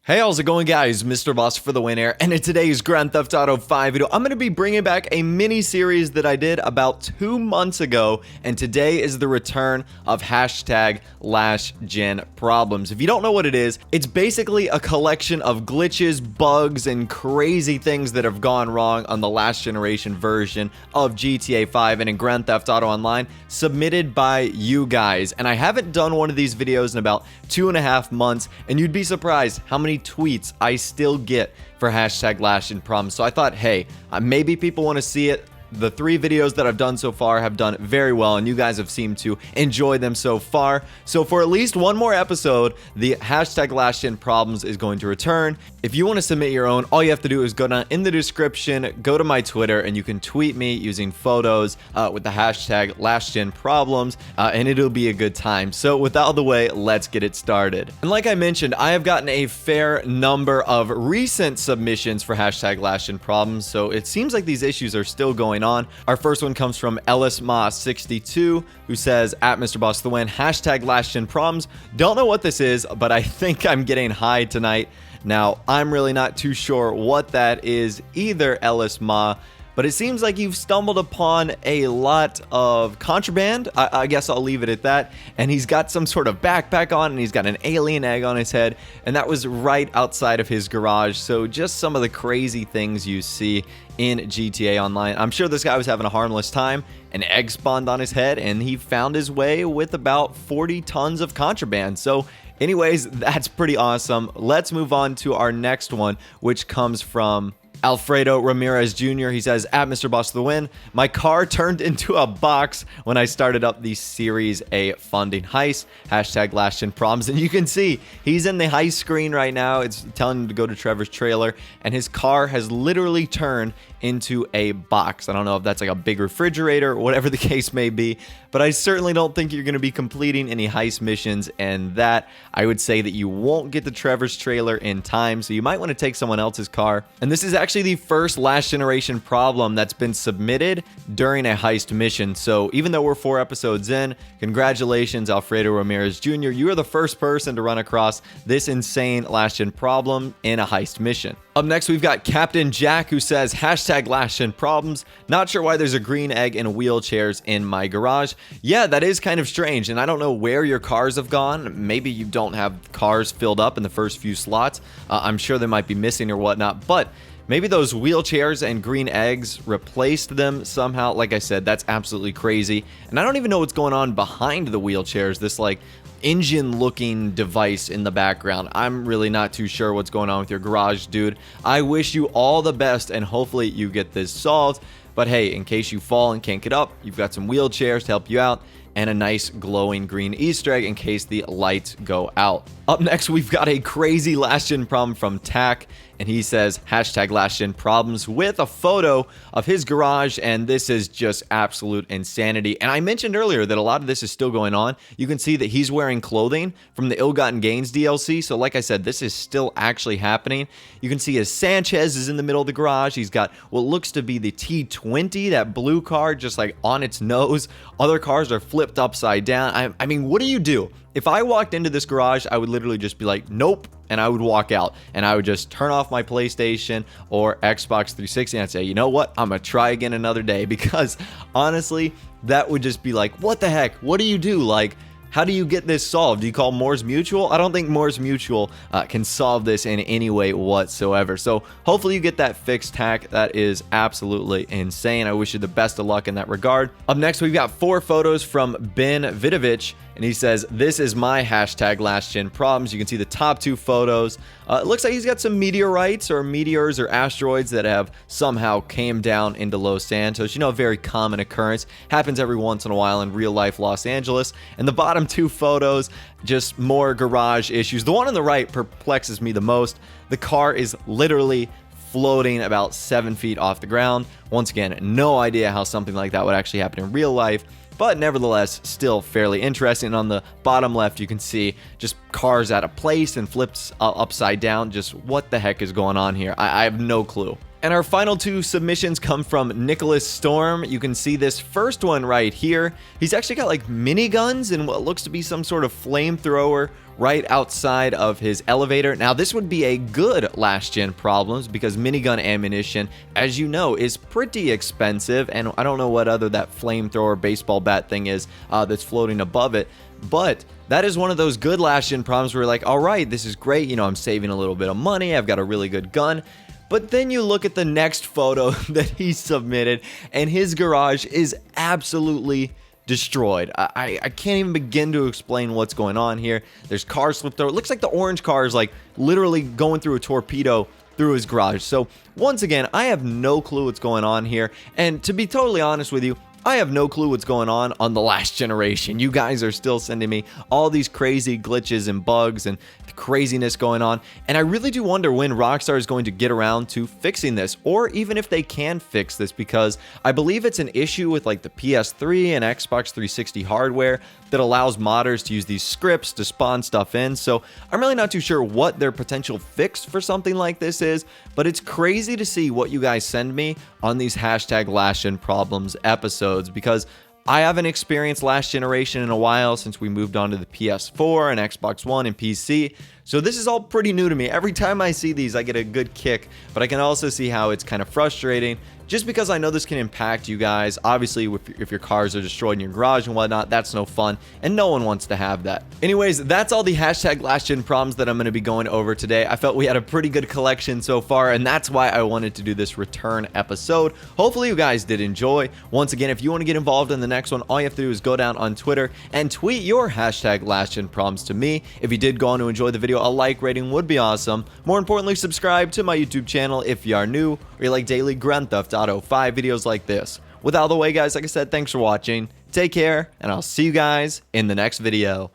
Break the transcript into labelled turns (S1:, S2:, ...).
S1: Hey, how's it going, guys? Mr. Boss for the win here, and in today's Grand Theft Auto 5 video, I'm going to be bringing back a mini-series that I did about 2 months ago, and today is the return of hashtag last-gen problems. If you don't know what it is, it's basically a collection of glitches, bugs, and crazy things that have gone wrong on the last generation version of GTA 5 and in Grand Theft Auto Online, submitted by you guys. And I haven't done one of these videos in about 2.5 months, and you'd be surprised how many tweets I still get for hashtag last-gen problems. So I thought, hey, maybe people want to see it. The 3 videos that I've done so far have done very well, and you guys have seemed to enjoy them so far. So for at least one more episode, the hashtag last-gen problems is going to return. If you want to submit your own, all you have to do is go down in the description, go to my Twitter, and you can tweet me using photos with the hashtag last-gen problems, and it'll be a good time. So with that out of the way, let's get it started. And like I mentioned, I have gotten a fair number of recent submissions for hashtag last-gen problems, so it seems like these issues are still going on. Our first one comes from Ellis Moss 62, who says, at Mr. Boss the Win, hashtag last-gen problems. Don't know what this is, but I think I'm getting high tonight. Now, I'm really not too sure what that is either, Ellis Ma, but it seems like you've stumbled upon a lot of contraband. I guess I'll leave it at that. And he's got some sort of backpack on, and he's got an alien egg on his head, and that was right outside of his garage. So just some of the crazy things you see in GTA Online. I'm sure this guy was having a harmless time. An egg spawned on his head, and he found his way with about 40 tons of contraband. So anyways, that's pretty awesome. Let's move on to our next one, which comes from Alfredo Ramirez Jr. He says, at Mr. Boss of the Win, my car turned into a box when I started up the Series A funding heist. Hashtag last-gen problems. And you can see he's in the heist screen right now. It's telling him to go to Trevor's trailer, and his car has literally turned into a box. I don't know if that's like a big refrigerator or whatever the case may be, but I certainly don't think you're going to be completing any heist missions, and that I would say that you won't get to Trevor's trailer in time, so you might want to take someone else's car. And this is actually the first last generation problem that's been submitted during a heist mission. So even though we're 4 episodes in, congratulations, Alfredo Ramirez Jr. You are the first person to run across this insane last gen problem in a heist mission. Up next, we've got Captain Jack, who says, hashtag last-gen problems. Not sure why there's a green egg and wheelchairs in my garage. Yeah, that is kind of strange, and I don't know where your cars have gone. Maybe you don't have cars filled up in the first few slots. I'm sure they might be missing or whatnot, but maybe those wheelchairs and green eggs replaced them somehow. Like I said, that's absolutely crazy. And I don't even know what's going on behind the wheelchairs. This, like, engine-looking device in the background. I'm really not too sure what's going on with your garage, dude. I wish you all the best, and hopefully you get this solved. But hey, in case you fall and can't get up, you've got some wheelchairs to help you out, and a nice glowing green Easter egg in case the lights go out. Up next, we've got a crazy last-gen problem from Tack, and he says, hashtag last-gen problems, with a photo of his garage, and this is just absolute insanity. And I mentioned earlier that a lot of this is still going on. You can see that he's wearing clothing from the Ill-Gotten Gains DLC, so like I said, this is still actually happening. You can see his Sanchez is in the middle of the garage. He's got what looks to be the T20, that blue car, just like on its nose. Other cars are flipped upside down. I mean, what do you do? If I walked into this garage, I would literally just be like, nope, and I would walk out, and I would just turn off my PlayStation or Xbox 360, and I'd say, you know what, I'm gonna try again another day, because honestly, that would just be like, what the heck, what do you do? Like, how do you get this solved? Do you call Moore's Mutual? I don't think Moore's Mutual can solve this in any way whatsoever. So hopefully you get that fixed, Tack. That is absolutely insane. I wish you the best of luck in that regard. Up next, we've got 4 photos from Ben Vidovich, and he says, this is my hashtag last-gen problems. You can see the top 2 photos. It looks like he's got some meteorites or meteors or asteroids that have somehow came down into Los Santos. You know, a very common occurrence. Happens every once in a while in real-life Los Angeles. And the bottom 2 photos, just more garage issues. The one on the right perplexes me the most. The car is literally floating about 7 feet off the ground. Once again, no idea how something like that would actually happen in real life, but nevertheless, still fairly interesting. On the bottom left, you can see just cars out of place and flips upside down. Just what the heck is going on here? I have no clue. And our final two submissions come from Nicholas Storm. You can see this first one right here. He's actually got like miniguns and what looks to be some sort of flamethrower right outside of his elevator. Now, this would be a good last-gen problems because minigun ammunition, as you know, is pretty expensive, and I don't know what other that flamethrower baseball bat thing is that's floating above it, but that is one of those good last-gen problems where you're like, all right, this is great, you know, I'm saving a little bit of money, I've got a really good gun. But then you look at the next photo that he submitted, and his garage is absolutely destroyed. I can't even begin to explain what's going on here. There's cars slipped over. It looks like the orange car is like literally going through a torpedo through his garage. So once again, I have no clue what's going on here. And to be totally honest with you, I have no clue what's going on the last generation. You guys are still sending me all these crazy glitches and bugs and craziness going on, and I really do wonder when Rockstar is going to get around to fixing this, or even if they can fix this, because I believe it's an issue with like the PS3 and Xbox 360 hardware that allows modders to use these scripts to spawn stuff in. So I'm really not too sure what their potential fix for something like this is, but it's crazy to see what you guys send me on these hashtag last gen problems episodes, because I haven't experienced last generation in a while since we moved on to the PS4 and Xbox One and PC. So this is all pretty new to me. Every time I see these, I get a good kick, but I can also see how it's kind of frustrating just because I know this can impact you guys. Obviously, if your cars are destroyed in your garage and whatnot, that's no fun, and no one wants to have that. Anyways, that's all the hashtag last gen problems that I'm going to be going over today. I felt we had a pretty good collection so far, and that's why I wanted to do this return episode. Hopefully you guys did enjoy. Once again, if you want to get involved in the next one, all you have to do is go down on Twitter and tweet your hashtag last gen problems to me. If you did go on to enjoy the video, a like rating would be awesome. More importantly, subscribe to my YouTube channel if you are new or you like daily Grand Theft Auto 5 videos like this. With all the way, guys, like I said, thanks for watching. Take care, and I'll see you guys in the next video.